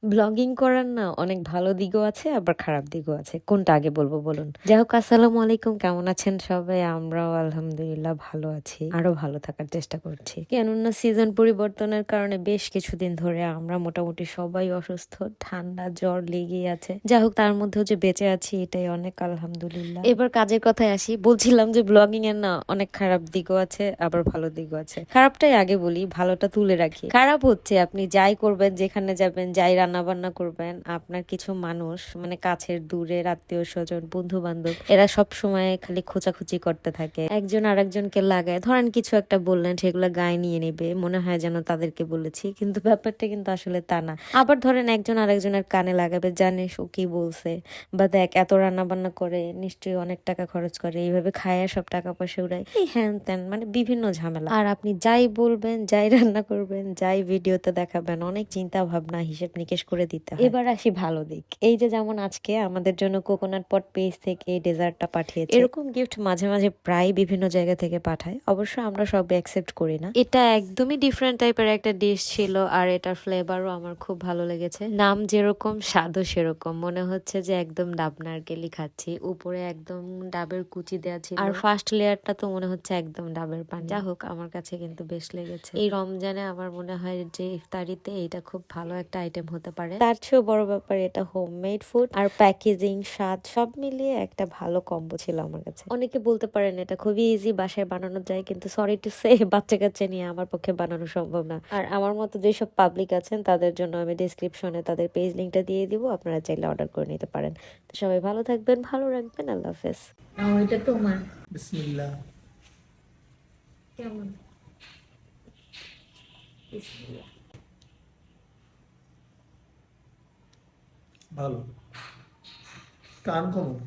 Blogging করার না অনেক ভালো দিকও আছে আবার খারাপ দিকও আছে। কোনটা আগে বলবো বলুন? যাই হোক, আসসালামু আলাইকুম, কেমন আছেন সবাই? আমরাও আলহামদুলিল্লাহ ভালো আছি, আরো ভালো থাকার চেষ্টা করছি। কেননা সিজন পরিবর্তনের কারণে বেশ কিছুদিন ধরে আমরা মোটামুটি সবাই অসুস্থ, ঠান্ডা জ্বর লেগেই আছে। যাই হোক, তার মধ্যেও যে বেঁচে আছি এটাই অনেক আলহামদুলিল্লাহ। এবার কাজের কথায় আসি, বলছিলাম যে ব্লগিং এর না অনেক খারাপ দিকও আছে আবার ভালো দিকও আছে। খারাপটাই আগে বলি, ভালোটা তুলে রাখি। খারাপ হচ্ছে আপনি যাই করবেন, যেখানে যাবেন, যাই রান্না বান্না করবেন, আপনার কিছু মানুষ মানে কাছের দূরের আত্মীয় স্বজন বন্ধু বান্ধব এরা সব সময় খালি খোঁচাখুচি করতে থাকে, একজন আরেকজনকে লাগায়। ধরেন কিছু একটা বললেন, সেগুলো গায়ে নিয়ে নেবে, মনে হয় যেন তাদেরকে বলেছি, কিন্তু ব্যাপারটা কিন্তু আসলে তা না। আবার ধরেন একজন আরেকজনের কানে লাগাবে, জানিস ও কি বলছে, বা দেখ এত রান্না বান্না করে নিশ্চয়ই অনেক টাকা খরচ করে, এইভাবে খায় সব টাকা পয়সা উড়ায়, এই হ্যান ত্যান, মানে বিভিন্ন ঝামেলা। আর আপনি যাই বলবেন, যাই রান্না করবেন, যাই ভিডিওতে দেখাবেন, অনেক চিন্তা ভাবনা হিসেব নিকেশ করে দিতে হয়। এবার আসি ভালো দিক। এই যে যেমন আজকে আমাদের জন্য কোকোনাট পট পেজ থেকে এই ডেজার্টটা পাঠিয়েছে। এরকম গিফট মাঝে মাঝে প্রায় বিভিন্ন জায়গা থেকে পাঠায়, অবশ্য আমরা সব অ্যাকসেপ্ট করি না। এটা একদমই ডিফারেন্ট টাইপের একটা ডিশ ছিল, আর এটার ফ্লেভারও আমার খুব ভালো লেগেছে। নাম যেরকম স্বাদও সেরকম, মনে হচ্ছে যে একদম ডাব নারকেলই খাচ্ছি। উপরে একদম ডাবের কুচি দেওয়া ছিল, আর ফার্স্ট লেয়ারটা তো মনে হচ্ছে একদম ডাবের পানি। যা হোক, আমার কাছে কিন্তু বেশ লেগেছে। এই রমজানে আমার মনে হয় যে ইফতারিতে এটা খুব ভালো একটা আইটেম হতে পারে। তার চেয়েও বড় ব্যাপার, এটা হোমমেড ফুড, আর প্যাকেজিং, স্বাদ সব মিলিয়ে একটা ভালো কম্বো ছিল আমার কাছে। অনেকে বলতে পারেন এটা খুবই ইজি, বাসায় বানানো যায়, কিন্তু সরি টু সে বাচ্চা কাচ্চা নিয়ে আমার পক্ষে বানানো সম্ভব না। আর আমার মতো যেসব পাবলিক আছেন তাদের জন্য আমি ডিসক্রিপশনে তাদের পেজ লিঙ্কটা দিয়ে দিব, আপনারা চাইলে অর্ডার করে নিতে পারেন। তো সবাই ভালো থাকবেন, ভালো রাখবেন, আল্লাহ হাফেজ। এটা তোমার বিসমিল্লাহ। কেমন? বিসমিল্লাহ। ভালো। কান কমন।